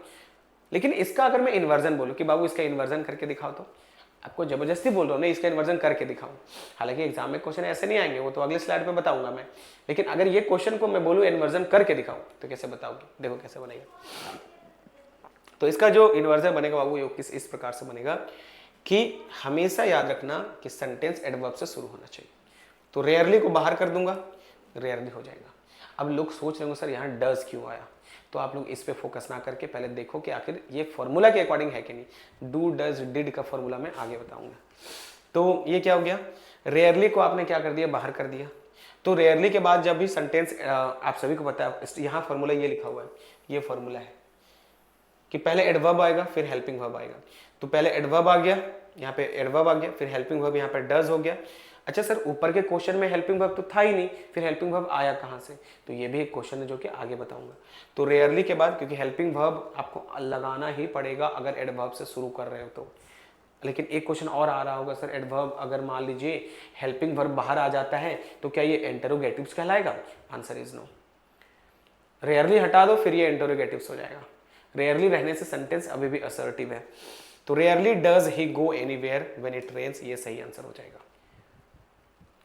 A: लेकिन इसका अगर मैं इन्वर्जन बोलूं कि बाबू इसका इन्वर्जन करके दिखाओ, तो आपको जबरदस्ती बोल रहा हूं ना, इसका इन्वर्जन करके दिखाऊं। हालांकि एग्जाम में क्वेश्चन ऐसे नहीं आएंगे, वो तो अगले स्लाइड में बताऊंगा मैं, लेकिन अगर ये क्वेश्चन को मैं बोलूं इन्वर्जन करके दिखाऊं तो कैसे बताओगे, देखो कैसे बनेगा। तो इसका जो इन्वर्जन बनेगा बाबू वो इस प्रकार से बनेगा कि हमेशा याद रखना कि सेंटेंस एडवर्ब से शुरू होना चाहिए। तो रेयरली को बाहर कर दूंगा, रेयरली हो जाएगा। अब लोग सोच रहे होंगे सर यहाँ डज क्यों आया, तो आप लोग इस पे फोकस ना करके पहले देखो कि आखिर ये फॉर्मूला के अकॉर्डिंग है कि नहीं। डू डज डिड का फॉर्मूला मैं आगे बताऊंगा। तो ये क्या हो गया, रेयरली को आपने क्या कर दिया, बाहर कर दिया। तो रेयरली के बाद जब भी सेंटेंस, आप सभी को पता है यहाँ फॉर्मूला ये लिखा हुआ है, ये फॉर्मूला है कि पहले एडवर्ब आएगा फिर हेल्पिंग वर्ब आएगा। तो पहले एडवर्ब आ गया, यहाँ पे एडवर्ब आ गया, फिर हेल्पिंग वर्ब यहाँ पे डज हो गया। अच्छा सर ऊपर के क्वेश्चन में हेल्पिंग वर्ब तो था ही नहीं, फिर हेल्पिंग वर्ब आया कहाँ से, तो ये भी एक क्वेश्चन है जो कि आगे बताऊंगा। तो रेयरली के बाद, क्योंकि हेल्पिंग वर्ब आपको लगाना ही पड़ेगा अगर एडवर्ब से शुरू कर रहे हो तो। लेकिन एक क्वेश्चन और आ रहा होगा, सर एडवर्ब अगर मान लीजिए हेल्पिंग वर्ब बाहर आ जाता है तो क्या ये इंटरोगेटिव्स कहलाएगा? Answer is no. रेयरली हटा दो फिर ये इंटरोगेटिव्स हो जाएगा। रेयरली रहने से सेंटेंस अभी भी असर्टिव है। तो rarely does he go anywhere when it rains, ये सही आंसर हो जाएगा।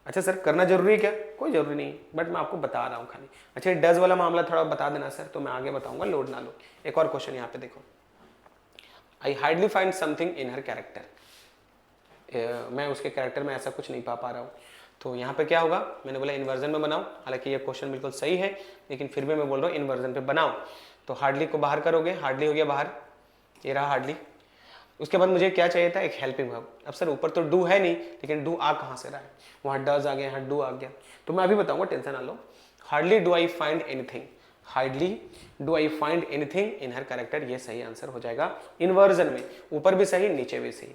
A: अच्छा सर करना जरूरी है क्या? कोई जरूरी नहीं, बट मैं आपको बता रहा हूँ खाली। अच्छा डज वाला मामला थोड़ा बता देना सर, तो मैं आगे बताऊंगा, लोड ना लो। एक और क्वेश्चन यहाँ पे देखो, I hardly find something in her character, मैं उसके कैरेक्टर में ऐसा कुछ नहीं पा रहा हूँ। तो यहाँ पे क्या होगा, मैंने बोला इन्वर्जन में बनाओ, हालांकि ये क्वेश्चन बिल्कुल सही है, लेकिन फिर भी मैं बोल रहा हूँ इन्वर्जन पे बनाओ। तो हार्डली को बाहर करोगे, हार्डली हो गया बाहर, ये रहा हार्डली। उसके बाद मुझे क्या चाहिए था, एक हेल्पिंग वर्ब। अब सर ऊपर तो डू है नहीं, लेकिन डू आ कहाँ से रहा है, वहाँ डज आ गया, यहाँ डू आ गया। तो मैं अभी बताऊंगा, टेंशन ना लो। Hardly do I find anything, hardly do I find anything in her character, ये सही आंसर हो जाएगा इन्वर्जन में, ऊपर भी सही नीचे भी सही।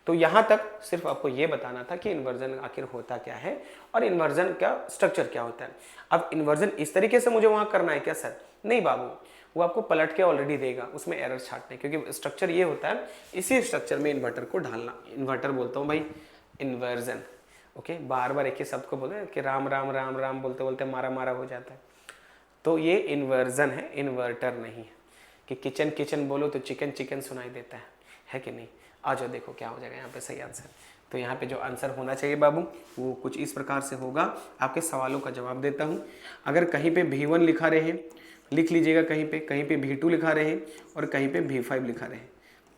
A: तो यहां तक सिर्फ आपको ये बताना था कि इन्वर्जन आखिर होता क्या है और इन्वर्जन का स्ट्रक्चर क्या होता है। अब इन्वर्जन इस तरीके से मुझे वहां करना है क्या सर? नहीं बाबू, वो आपको पलट के ऑलरेडी देगा, उसमें एरर छाटने, क्योंकि स्ट्रक्चर ये होता है, इसी स्ट्रक्चर में इन्वर्टर को ढालना। इन्वर्टर बोलता हूँ भाई इन्वर्जन, ओके। बार बार एक ही शब्द को बोले कि राम राम राम राम बोलते बोलते मारा मारा हो जाता है, तो ये इन्वर्जन है, इन्वर्टर नहीं है। कि किचन किचन बोलो तो चिकन चिकन सुनाई देता है कि नहीं? आ जाओ देखो क्या हो जाएगा यहाँ पे सही आंसर। तो यहाँ पे जो आंसर होना चाहिए बाबू वो कुछ इस प्रकार से होगा। आपके सवालों का जवाब देता हूँ। अगर कहीं पे V1 लिखा रहे, लिख लीजिएगा, कहीं पे V2 लिखा रहे और कहीं पे V5 लिखा रहे।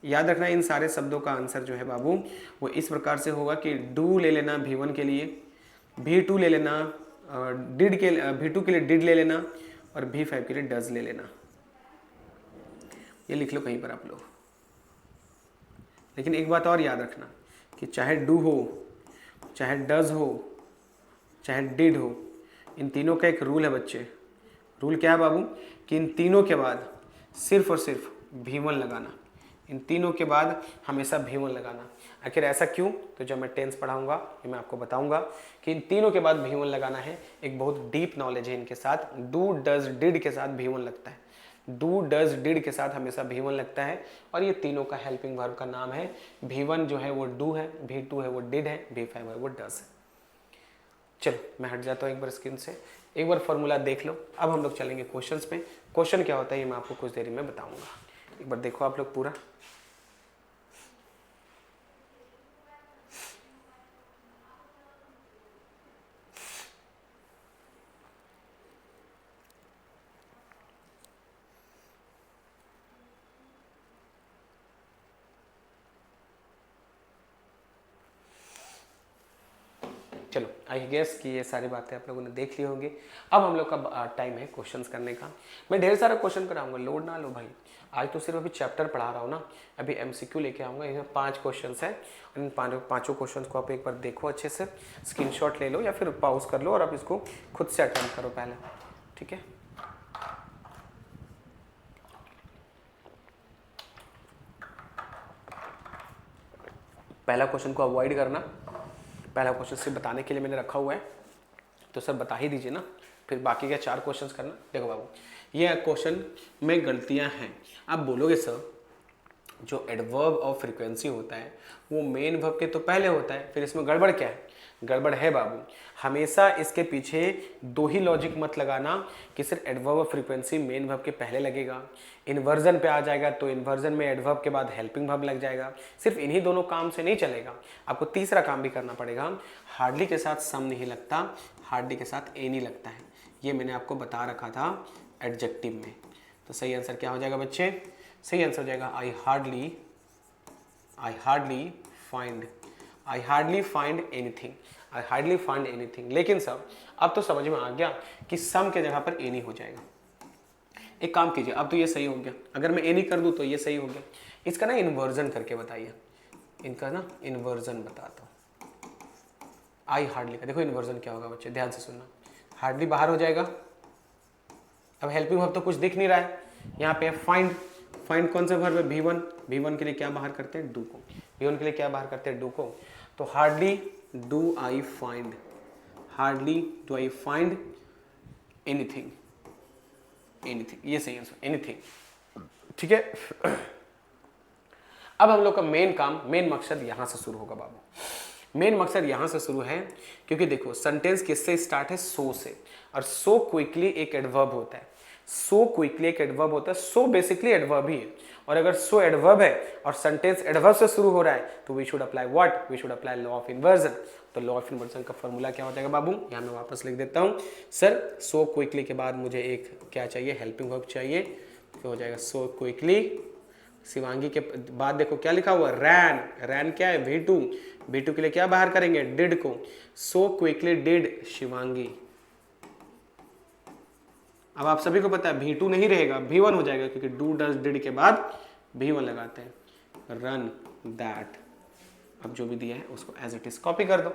A: याद रखना इन सारे शब्दों का आंसर जो है बाबू वो इस प्रकार से होगा कि डू ले लेना V1 के लिए, V2 ले लेना डिड के, V2 के लिए डिड ले लेना और V5 के लिए डज ले लेना। ये लिख लो कहीं पर आप लोग। लेकिन एक बात और याद रखना कि चाहे डू हो, चाहे डज हो, चाहे डिड हो, इन तीनों का एक रूल है बच्चे। रूल क्या है बाबू? कि इन तीनों के बाद सिर्फ और सिर्फ V1 लगाना। इन तीनों के बाद हमेशा V1 लगाना। आखिर ऐसा क्यों? तो जब मैं टेंस पढ़ाऊंगा ये मैं आपको बताऊंगा कि इन तीनों के बाद V1 लगाना है। एक बहुत डीप नॉलेज है इनके साथ। डू डज डिड के साथ V1 लगता है, डू डज डिड के साथ हमेशा V1 लगता है, और ये तीनों का हेल्पिंग वर्ब का नाम है। V1 जो है वो डू है, V2 है वो डिड है, V5 है वो डज है। चलो मैं हट जाता हूँ एक बार स्क्रीन से, एक बार फॉर्मूला देख लो। अब हम लोग चलेंगे क्वेश्चंस पे। क्वेश्चन क्या होता है ये मैं आपको कुछ देरी में बताऊंगा। एक बार देखो आप लोग पूरा। चलो आई गेस कि ये सारी बातें आप लोगों ने देख ली होंगी। अब हम लोग का टाइम है क्वेश्चंस करने का। मैं ढेर सारा क्वेश्चन कराऊंगा, लोड ना लो भाई। आज तो सिर्फ अभी चैप्टर पढ़ा रहा हूँ ना, अभी MCQ लेके आऊँगा। इसमें 5 क्वेश्चंस हैं, इन पाँचों क्वेश्चंस को आप एक बार देखो अच्छे से, स्क्रीनशॉट ले लो या फिर पॉज कर लो और आप इसको खुद से अटेम्प्ट करो पहले, ठीक है। पहला क्वेश्चन को अवॉइड करना, पहला क्वेश्चन सिर्फ बताने के लिए मैंने रखा हुआ है, तो सर बता ही दीजिए ना, फिर बाकी के 4 क्वेश्चंस करना। देखो बाबू ये क्वेश्चन में गलतियां हैं। आप बोलोगे सर जो एडवर्ब और फ्रीक्वेंसी होता है वो मेन वर्ब के तो पहले होता है, फिर इसमें गड़बड़ क्या है? गड़बड़ है बाबू, हमेशा इसके पीछे 2 ही लॉजिक मत लगाना कि सिर्फ एडवर्ब और फ्रीक्वेंसी मेन वर्ब के पहले लगेगा। इन्वर्जन पे आ जाएगा तो इन्वर्जन में एडवर्ब के बाद हेल्पिंग वर्ब लग जाएगा। सिर्फ इन्हीं दोनों काम से नहीं चलेगा, आपको तीसरा काम भी करना पड़ेगा। हार्डली के साथ सम नहीं लगता, हार्डली के साथ एनी लगता है, ये मैंने आपको बता रखा था एडजेक्टिव में। तो सही आंसर क्या हो जाएगा बच्चे? सही आंसर हो जाएगा आई हार्डली फाइंड एनीथिंग। लेकिन सब अब तो समझ में आ गया कि सम के जगह पर एनी हो जाएगा। एक काम कीजिए, अब तो ये सही हो गया, अगर मैं एनी कर दूं तो ये सही हो गया। इसका ना इन्वर्जन करके बताइए, इनका ना इन्वर्जन बताता हूं। आई हार्डली का देखो इन्वर्जन क्या होगा बच्चे, ध्यान से सुनना। हार्डली बाहर हो जाएगा, अब हेल्पिंग वर्ब तो कुछ दिख नहीं रहा है। यहाँ पे फाइंड कौन सा वर्ब है? V1 के लिए क्या बाहर करते हैं? डू को। V1 के लिए क्या बाहर करते हैं? डू को। तो hardly do I find anything, ये सही आंसर, एनीथिंग, ठीक है। अब हम लोग का मेन मकसद यहां से शुरू होगा बाबू। मेन मकसद यहां से शुरू है क्योंकि देखो सेंटेंस किससे स्टार्ट है? सो से, और सो क्विकली एक एडवर्ब होता है। सो क्विकली एक एडवर्ब होता है, सो बेसिकली एडवर्ब ही है, और अगर सो एडवर्ब है और सेंटेंस एडवर्ब से शुरू हो रहा है तो we should apply what, we should apply law of inversion. तो लॉ ऑफ इन्वर्जन का फॉर्मूला क्या हो जाएगा बाबू, यहाँ मैं वापस लिख देता हूँ। सर सो क्विकली के बाद मुझे एक क्या चाहिए, हेल्पिंग वर्ब चाहिए, तो हो जाएगा सो क्विकली। शिवांगी के बाद देखो क्या लिखा हुआ, रैन, रैन क्या है, V2, V2 के लिए क्या बाहर करेंगे, डिड को, सो क्विकली डिड शिवांगी। अब आप सभी को पता है V2 नहीं रहेगा, V1 हो जाएगा, क्योंकि डू डज डिड के बाद V1 लगाते हैं, रन दैट। अब जो भी दिया है उसको एज इट इज कॉपी कर दो,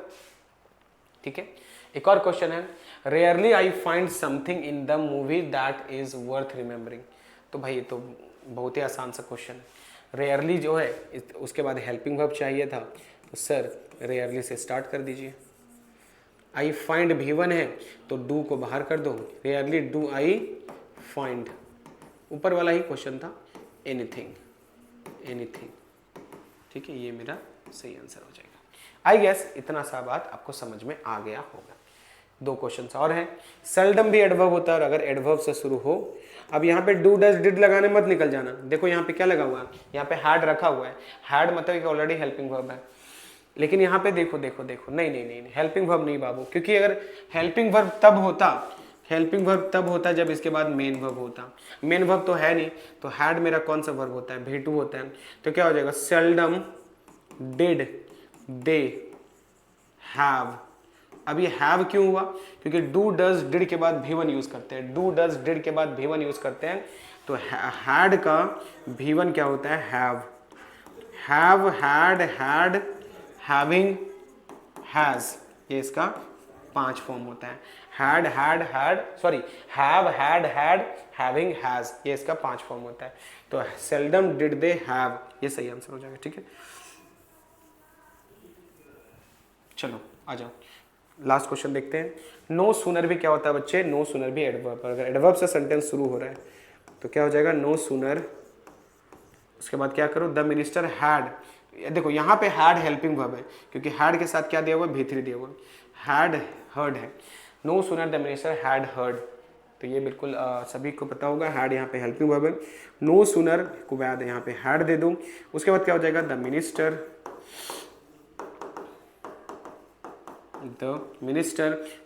A: ठीक है। एक और क्वेश्चन है, rarely I find something in the movie that is worth remembering. तो भाई ये तो बहुत ही आसान सा क्वेश्चन है। रेयरली जो है उसके बाद हेल्पिंग वर्ब चाहिए था, तो सर रेयरली से स्टार्ट कर दीजिए। आई फाइंड V1 है तो डू को बाहर कर दो, रेयरली डू आई फाइंड, ऊपर वाला ही क्वेश्चन था, एनीथिंग, एनीथिंग, ठीक है, ये मेरा सही आंसर हो जाएगा। आई गेस इतना सा बात आपको समझ में आ गया होगा। दो क्वेश्चंस और हैं, सेल्डम भी एडवर्ब होता है और अगर एडवर्ब से शुरू हो, अब यहाँ पे डू डज डिड लगाने मत निकल जाना। देखो यहाँ पे क्या लगा हुआ है, यहाँ पे हैड रखा हुआ है, हैड मतलब ऑलरेडी हेल्पिंग वर्ब है, लेकिन यहाँ पे देखो देखो देखो, नहीं नहीं नहीं, हेल्पिंग वर्ब नहीं बाबू, क्योंकि अगर हेल्पिंग वर्ब तब होता, हेल्पिंग वर्ब तब होता जब इसके बाद मेन वर्ब होता, मेन वर्ब तो है नहीं, तो हैड मेरा कौन सा वर्ब होता है, V2 होता है, तो क्या हो जाएगा, सेल्डम डिड दे हैव। अब ये हैव क्यों हुआ, क्योंकि डू डज डिड के बाद V1 यूज करते हैं, डू डज डिड के बाद V1 यूज करते हैं, तो हैड का V1 क्या होता है, have, had, had, having, has, ये इसका 5 फॉर्म होता है, had, had, sorry, have, had, having, has, ये इसका 5 फॉर्म होता है। तो सेल्डम डिड दे हैव, ये सही आंसर हो जाएगा, ठीक है। चलो आ जाओ, लास्ट क्वेश्चन देखते हैं। नो सूनर भी क्या होता है बच्चे, नो सूनर भी एडवर्ब, अगर एडवर्ब से सेंटेंस शुरू हो रहा है तो क्या हो जाएगा, नो सूनर, उसके बाद क्या करो, द मिनिस्टर हैड, देखो यहाँ पे हैड हेल्पिंग वर्ब है, क्योंकि हैड के साथ क्या दिया हुआ है, V3 दिया हुआ है, हैड हर्ड है, no sooner the minister had heard, तो ये बिल्कुल सभी को पता होगा, हैड यहाँ पे हेल्पिंग वर्ब है, नो सूनर को बाद यहाँ पे हैड दे दूँ, उसके बाद क्या हो जाएगा, द मिनिस्टर,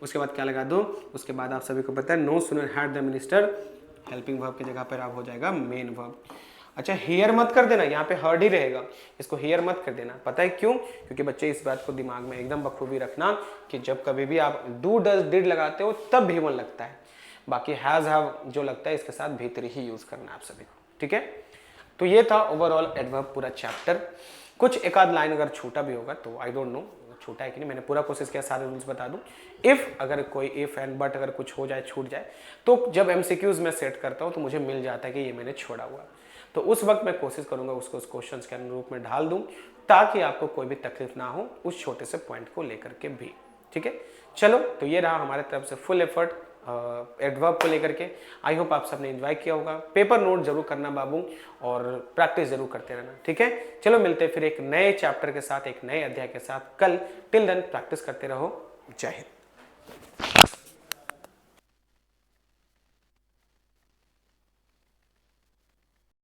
A: उसके बाद क्या लगा दो, उसके बाद आप सभी को पता है no sooner had the minister, helping verb की जगह पर आप हो जाएगा मेन वर्ब। अच्छा हियर मत कर देना, यहाँ पे हर्ड ही रहेगा, इसको हियर मत कर देना, पता है क्यों, क्योंकि बच्चे इस बात को दिमाग में एकदम बखूबी रखना कि जब कभी भी आप डू डज डिड लगाते हो तब V1 लगता है, बाकी हैज हैव जो लगता है इसके साथ V3 ही यूज करना है आप सभी को, ठीक है। तो ये था ओवरऑल एडवर्ब पूरा चैप्टर, कुछ एक आध लाइन अगर छोटा भी होगा तो आई डोंट नो छोटा है कि नहीं, मैंने पूरा कोशिश किया सारे रूल्स बता दूं। इफ अगर कोई इफ एंड बट अगर कुछ हो जाए छूट जाए तो जब MCQs में सेट करता हूं तो मुझे मिल जाता है कि ये मैंने छोड़ा हुआ, तो उस वक्त मैं कोशिश करूंगा उसको उस क्वेश्चन के अनुरूप में ढाल दूं ताकि आपको कोई भी तकलीफ ना हो उस छोटे से पॉइंट को लेकर के भी, ठीक है। चलो तो ये रहा हमारे तरफ से फुल एफर्ट एडवर्ब को लेकर के। आई होप आप सबने एंजॉय किया होगा, पेपर नोट जरूर करना बाबू और प्रैक्टिस जरूर करते रहना, ठीक है। चलो मिलते हैं फिर एक नए चैप्टर के साथ, एक नए अध्याय के साथ कल। टिल देन प्रैक्टिस करते रहो, जय हिंद।